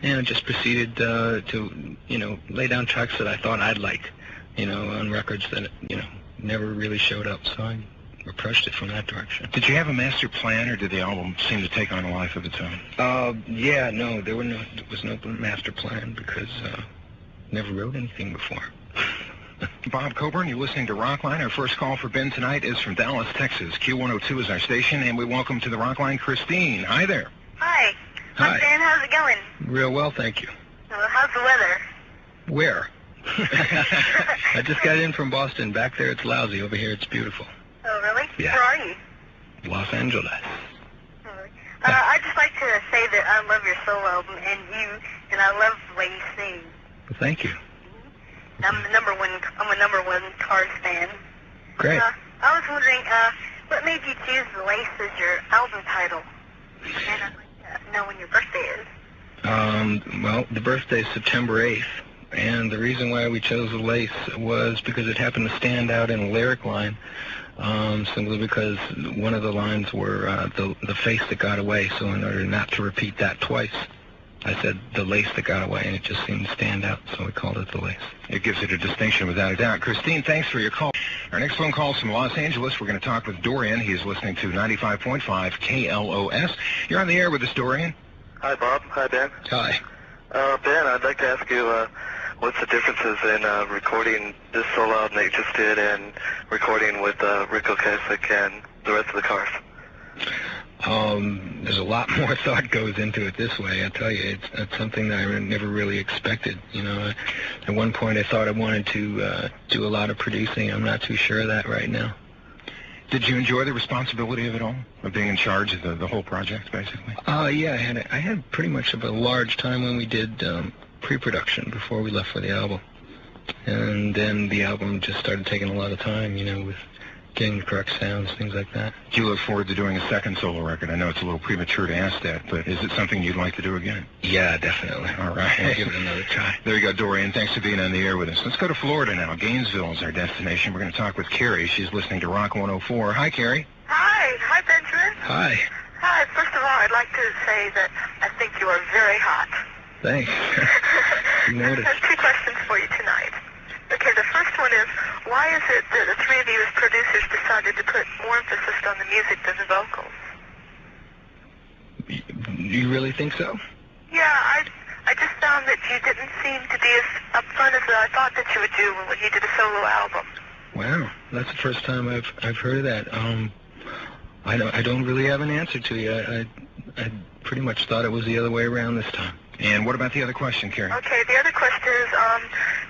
and I just proceeded to, lay down tracks that I thought I'd like, on records that, never really showed up. So I approached it from that direction. Did you have a master plan, or did the album seem to take on a life of its own? Yeah, no, there was no master plan because never wrote anything before. Bob Coburn, you're listening to Rockline. Our first call for Ben tonight is from Dallas, Texas. Q102 is our station, and we welcome to the Rockline Christine. Hi there. Hi. Hi. Ben, how's it going? Real well, thank you. How's the weather? Where? I just got in from Boston. Back there it's lousy. Over here it's beautiful. Oh, really? Yeah. Where are you? Los Angeles. Oh, really? I'd just like to say that I love your solo album, and I love the way you sing. Well, thank you. I'm a number one Cars fan. Great. I was wondering, what made you choose The Lace as your album title? And I'd like to know when your birthday is. Well, the birthday is September 8th, and the reason why we chose The Lace was because it happened to stand out in a lyric line, simply because one of the lines were the face that got away, so in order not to repeat that twice, I said the lace that got away, and it just seemed to stand out, so we called it The Lace. It gives it a distinction without a doubt. Christine, thanks for your call. Our next phone call is from Los Angeles. We're going to talk with Dorian. He is listening to 95.5 KLOS. You're on the air with us, Dorian. Hi, Bob. Hi, Ben. Hi. Ben, I'd like to ask you, what's the differences in recording this solo album that you just did and recording with Rick Ocasek and the rest of the Cars? There's a lot more thought goes into it this way. I tell you, it's something that I never really expected. At one point I thought I wanted to do a lot of producing. I'm not too sure of that right now. Did you enjoy the responsibility of it all, of being in charge of the whole project, basically? Yeah, I had pretty much of a large time when we did pre-production before we left for the album, and then the album just started taking a lot of time, with getting the correct sounds, things like that. Do you look forward to doing a second solo record? I know it's a little premature to ask that, but is it something you'd like to do again? Yeah, definitely. All right. I'll give it another try. There you go, Dorian. Thanks for being on the air with us. Let's go to Florida now. Gainesville is our destination. We're going to talk with Carrie. She's listening to Rock 104. Hi, Carrie. Hi. Hi, Benjamin. Hi. Hi. First of all, I'd like to say that I think you are very hot. Thanks. You noticed. I have two questions for you tonight. Okay, the first one is, why is it that the three of you as producers decided to put more emphasis on the music than the vocals? You really think so? Yeah, I just found that you didn't seem to be as upfront as I thought that you would do when you did a solo album. Wow, that's the first time I've heard of that. I don't really have an answer to you. I pretty much thought it was the other way around this time. And what about the other question, Carrie? Okay, the other question is,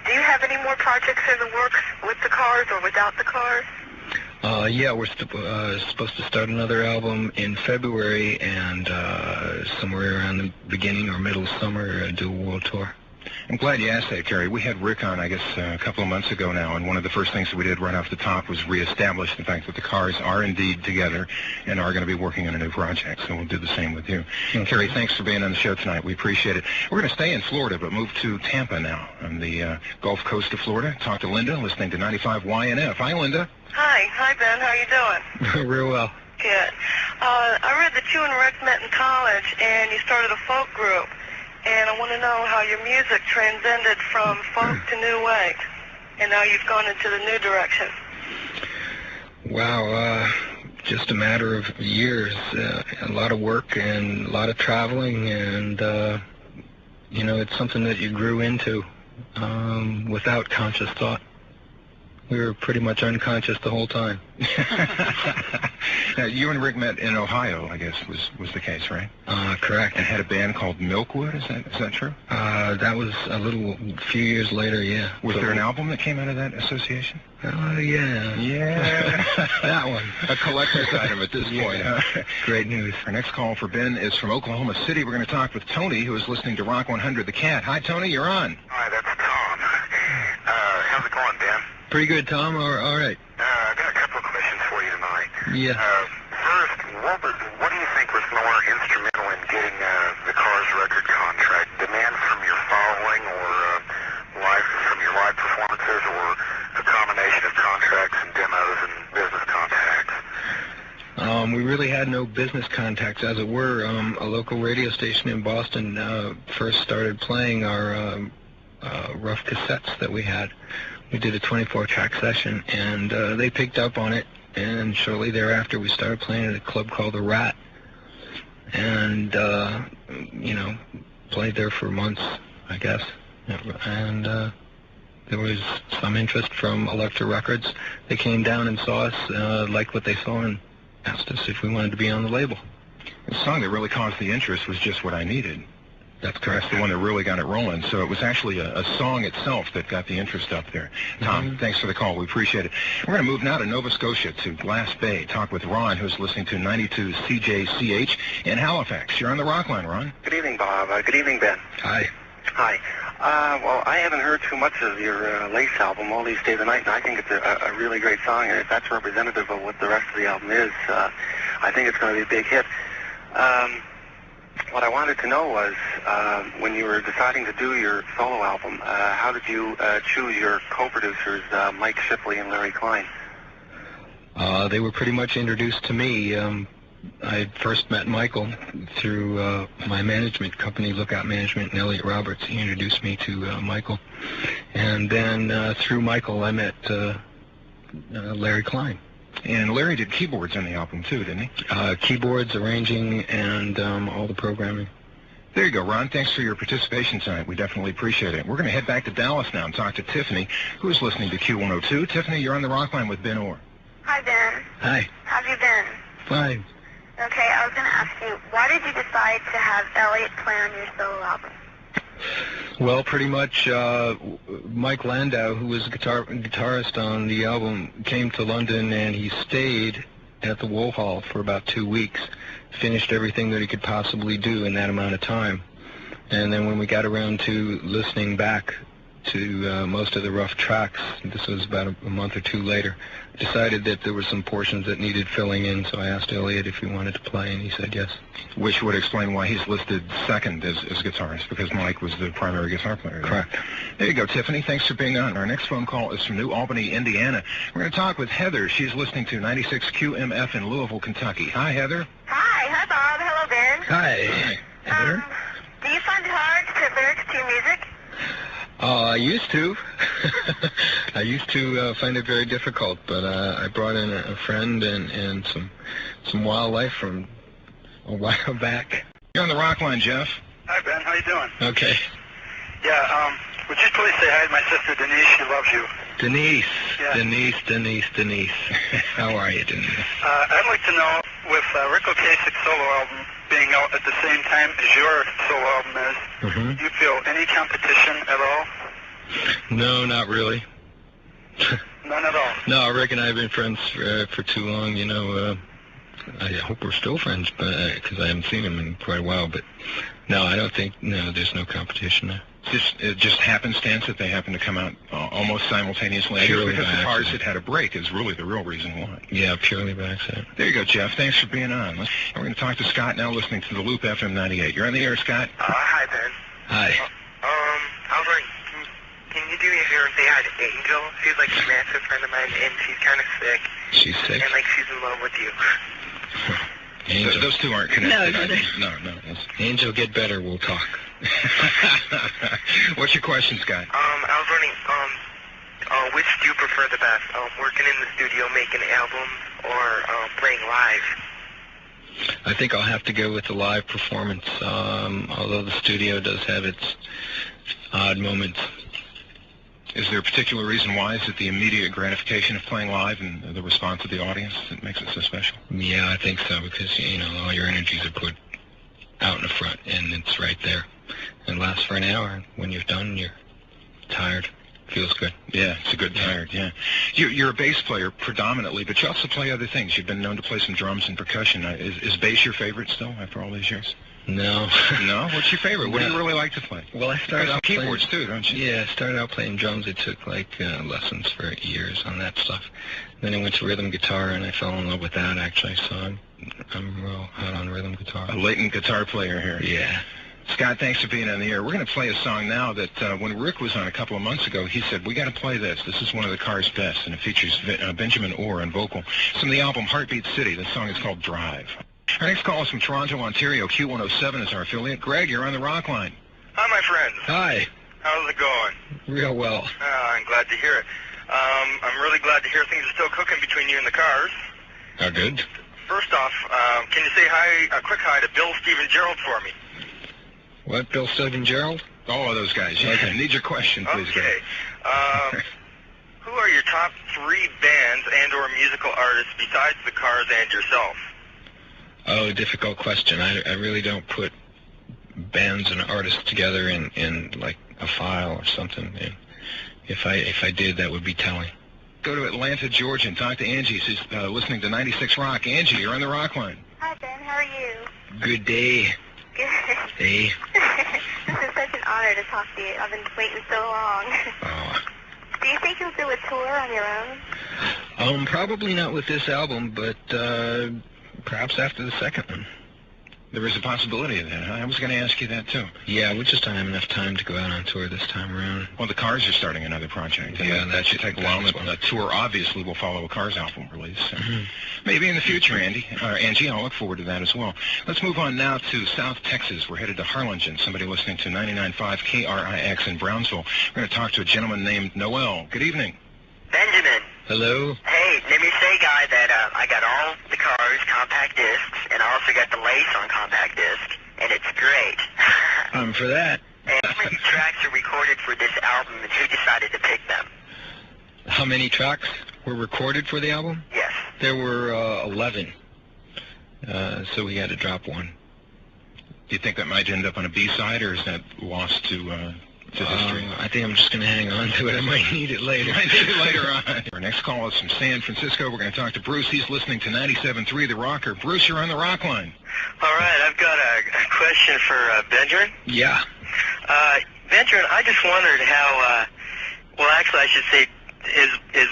do you have any more projects in the works with the Cars or without the Cars? Yeah, we're supposed to start another album in February, and somewhere around the beginning or middle of summer, do a world tour. I'm glad you asked that, Carrie. We had Rick on, I guess, a couple of months ago now, and one of the first things that we did right off the top was reestablish the fact that the Cars are indeed together and are going to be working on a new project, so we'll do the same with you. And Carrie, thanks for being on the show tonight. We appreciate it. We're going to stay in Florida, but move to Tampa now on the Gulf Coast of Florida. Talk to Linda, listening to 95 YNF. Hi, Linda. Hi, Ben. How you doing? Real well. Good. I read that you and Rick met in college, and you started a folk group. And I want to know how your music transcended from folk to new wave, and now you've gone into the new direction. Wow, just a matter of years, a lot of work and a lot of traveling, and it's something that you grew into without conscious thought. We were pretty much unconscious the whole time. Now, you and Rick met in Ohio, I guess, was the case, right? Correct. And had a band called Milkwood, is that true? That was few years later, yeah. Was there an album that came out of that association? Yeah. Yeah. That one. A collector's item at this point, huh? Great news. Our next call for Ben is from Oklahoma City. We're going to talk with Tony, who is listening to Rock 100, The Cat. Hi, Tony, you're on. Hi, that's Tom. How's it going, Ben? Pretty good, Tom. All right. I got a couple of questions for you tonight. Yeah. First, what do you think was more instrumental in getting the Cars record contract? Demand from your following, or from your live performances, or a combination of contracts and demos and business contacts? We really had no business contacts, as it were. A local radio station in Boston first started playing our rough cassettes that we had. We did a 24-track session, and they picked up on it, and shortly thereafter we started playing at a club called The Rat, and, played there for months, I guess, and there was some interest from Elektra Records. They came down and saw us, liked what they saw, and asked us if we wanted to be on the label. The song that really caused the interest was Just What I Needed. That's correct. That's the one that really got it rolling. So it was actually a song itself that got the interest up there. Tom, thanks for the call. We appreciate it. We're going to move now to Nova Scotia, to Glass Bay. Talk with Ron, who's listening to 92 CJCH in Halifax. You're on the Rock Line, Ron. Good evening, Bob. Good evening, Ben. Hi. Hi. Well, I haven't heard too much of your Lace album, All These Days of Night, and I think it's a really great song, and if that's representative of what the rest of the album is, I think it's going to be a big hit. What I wanted to know was, when you were deciding to do your solo album, how did you choose your co-producers, Mike Shipley and Larry Klein? They were pretty much introduced to me. I first met Michael through my management company, Lookout Management, and Elliot Roberts. He introduced me to Michael. And then through Michael, I met Larry Klein. And Larry did keyboards on the album, too, didn't he? Keyboards, arranging, and all the programming. There you go, Ron. Thanks for your participation tonight. We definitely appreciate it. We're going to head back to Dallas now and talk to Tiffany, who is listening to Q102. Tiffany, you're on the Rock Line with Ben Orr. Hi, Ben. Hi. How have you been? Fine. Okay, I was going to ask you, why did you decide to have Elliot play on your solo album? Well, pretty much Mike Landau, who was a guitarist on the album, came to London and he stayed at the Wool Hall for about 2 weeks, finished everything that he could possibly do in that amount of time. And then when we got around to listening back to most of the rough tracks, this was about a month or two later, decided that there were some portions that needed filling in, so I asked Elliot if he wanted to play, and he said yes. Which would explain why he's listed second as guitarist, because Mike was the primary guitar player. Correct. There you go, Tiffany. Thanks for being on. Our next phone call is from New Albany, Indiana. We're going to talk with Heather. She's listening to 96 QMF in Louisville, Kentucky. Hi, Heather. Hi Bob. Hello, Ben. Hi. Heather. Do you find it hard to put lyrics to your music? I used to. I used to find it very difficult, but I brought in a friend and some wildlife from a while back. You're on the Rock Line, Jeff. Hi, Ben. How you doing? Okay. Yeah, would you please say hi to my sister, Denise? She loves you. Denise. Yeah. Denise. How are you, Denise? I'd like to know, with Rick Ocasek's solo album being out at the same time as your solo album is, do you feel any competition at all? No, not really. None at all? No, Rick and I have been friends for too long, you know. I hope we're still friends, but because I haven't seen him in quite a while. But no, I don't think, no, there's no competition there. It just happenstance that they happen to come out almost simultaneously. Purely because by the cars accident. had a break is really the real reason why. Yeah, purely by accident. There you go, Jeff. Thanks for being on. And we're going to talk to Scott now, listening to the Loop FM 98. You're on the air, Scott. Hi, Ben. Hi. I was wondering, can you do me a favor and say hi to Angel? She's like a massive friend of mine, and she's kind of sick. She's sick. And, like, she's in love with you. Angel. Those two aren't connected. No. Angel, get better. We'll talk. What's your question, Scott? I was wondering, which do you prefer the best? Working in the studio making albums or playing live? I think I'll have to go with the live performance, although the studio does have its odd moments. Is there a particular reason why? Is it the immediate gratification of playing live and the response of the audience that makes it so special? Yeah, I think so, because, you know, all your energies are put out in the front, and it's right there. It lasts for an hour. When you're done, you're tired. Feels good. Yeah, it's a good tired, yeah. You're a bass player predominantly, but you also play other things. You've been known to play some drums and percussion. Is bass your favorite still after all these years? No. No? What's your favorite? What do you really like to play? Well, I started out playing keyboards too, don't you? Yeah, I started out playing drums. It took like lessons for years on that stuff. Then I went to rhythm guitar, and I fell in love with that actually. So I'm real hot on rhythm guitar. A latent guitar player here. Yeah. Scott, thanks for being on the air. We're going to play a song now that when Rick was on a couple of months ago, he said, we got to play this. This is one of the Cars' best, and it features Benjamin Orr on vocal. It's from the album Heartbeat City. The song is called Drive. Our next call is from Toronto, Ontario. Q107 is our affiliate. Greg, you're on the Rock line. Hi, my friends. Hi. How's it going? Real well. I'm glad to hear it. I'm really glad to hear things are still cooking between you and the cars. Oh, good. First off, can you say a quick hi to Bill, Steve, and Gerald for me? What, Bill, Steve, and Gerald? All of those guys. Yeah. Okay. Need your question, please, Okay. Greg. Who are your top 3 bands and or musical artists besides the Cars and yourself? Oh, difficult question. I really don't put bands and artists together in like a file or something. And if I did, that would be telling. Go to Atlanta, Georgia, and talk to Angie. She's listening to 96 Rock. Angie, you're on the Rock line. Hi, Ben. How are you? Good day. Good. Hey. This is such an honor to talk to you. I've been waiting so long. Oh. Do you think you'll do a tour on your own? Probably not with this album, but perhaps after the second one. There is a possibility of that. I was going to ask you that, too. Yeah, we just don't have enough time to go out on tour this time around. Well, the Cars are starting another project. Yeah, that should take a while. The tour obviously will follow a Cars album release. So maybe in the future, Angie, I'll look forward to that as well. Let's move on now to South Texas. We're headed to Harlingen. Somebody listening to 99.5 KRIX in Brownsville. We're going to talk to a gentleman named Noel. Good evening. Benjamin. Hello? Hey, let me say, guy, that I got all the Cars compact discs, and I also got the Lace on compact disc, and it's great. For that. And how many tracks are recorded for this album, and who decided to pick them? How many tracks were recorded for the album? Yes. There were 11. So we had to drop one. Do you think that might end up on a B-side, or is that lost to history? I think I'm just going to hang on to it. I might need it later. I need it later on. Our next call is from San Francisco. We're going to talk to Bruce. He's listening to 97.3 The Rocker. Bruce, you're on the Rock line. All right, I've got a question for Benjamin. Yeah. Benjamin, I just wondered how, well, actually, I should say, is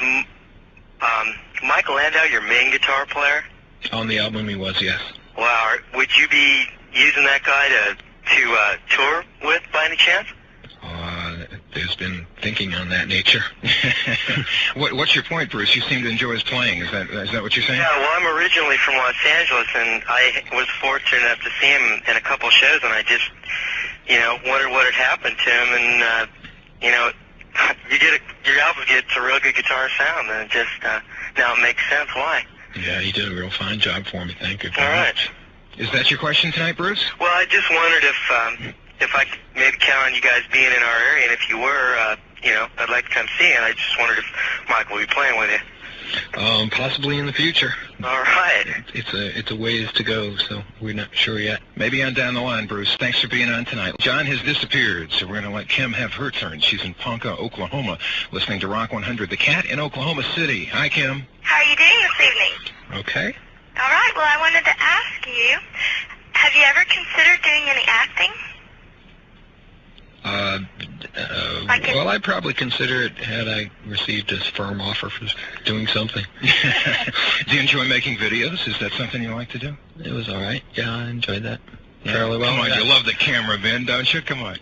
Michael Landau your main guitar player? On the album he was, yes. Wow, would you be using that guy to tour with by any chance? There's been thinking on that nature. What's your point, Bruce? You seem to enjoy his playing. Is that what you're saying? Yeah, well, I'm originally from Los Angeles, and I was fortunate enough to see him in a couple shows, and I just, wondered what had happened to him, and, your album gets a real good guitar sound, and it just, now it makes sense why. Yeah, he did a real fine job for me. Thank you. All right. Is that your question tonight, Bruce? Well, I just wondered if I could maybe count on you guys being in our area, and if you were, I'd like to come see you, and I just wondered if Michael would be playing with you. Possibly in the future. All right. It's a ways to go, so we're not sure yet. Maybe on down the line, Bruce. Thanks for being on tonight. John has disappeared, so we're going to let Kim have her turn. She's in Ponca, Oklahoma, listening to Rock 100, The Cat in Oklahoma City. Hi, Kim. How are you doing this evening? Okay. All right, well, I wanted to ask you, have you ever considered doing any acting? Well, I'd probably consider it had I received a firm offer for doing something. Do you enjoy making videos? Is that something you like to do? It was all right. Yeah, I enjoyed that fairly well. Come on, you love the camera, Ben, don't you? Come on.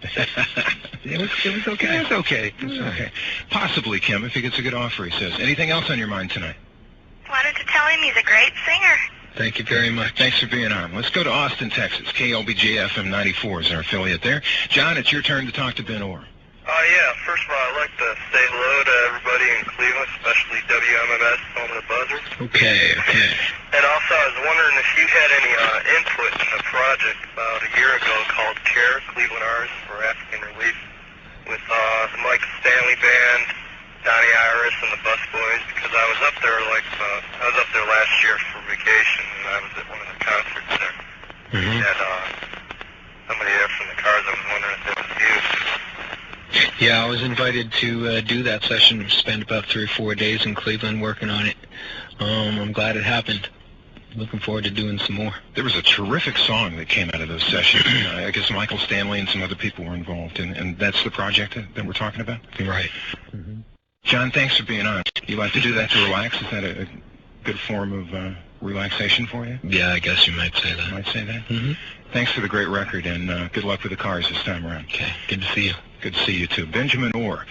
It was okay. It's okay. It's okay. Possibly, Kim, if he gets a good offer, he says. Anything else on your mind tonight? Wanted to tell him he's a great singer. Thank you very much. Thanks for being on. Let's go to Austin, Texas. KLBJ FM 94 is our affiliate there. John, it's your turn to talk to Ben Orr. Yeah. First of all, I'd like to say hello to everybody in Cleveland, especially WMMS on the buzzer. Okay. And also, I was wondering if you had any input in the project about a year ago called CARE, Cleveland Artists for African Relief, with the Michael Stanley Band, Donnie Iris, and the Busboys, because I was up there last year for vacation, and I was at one of the concerts there. Mm-hmm. And somebody there from the Cars, I was wondering if it was you. Yeah, I was invited to do that session, spend about 3 or 4 days in Cleveland working on it. I'm glad it happened. Looking forward to doing some more. There was a terrific song that came out of those sessions. I guess Michael Stanley and some other people were involved, and that's the project that we're talking about? Right. Mm-hmm. John, thanks for being on. You like to do that to relax? Is that a good form of relaxation for you? Yeah, I guess you might say that. Might say that? Mm-hmm. Thanks for the great record, and good luck with the Cars this time around. Okay, good to see you. Good to see you, too. Benjamin Orr.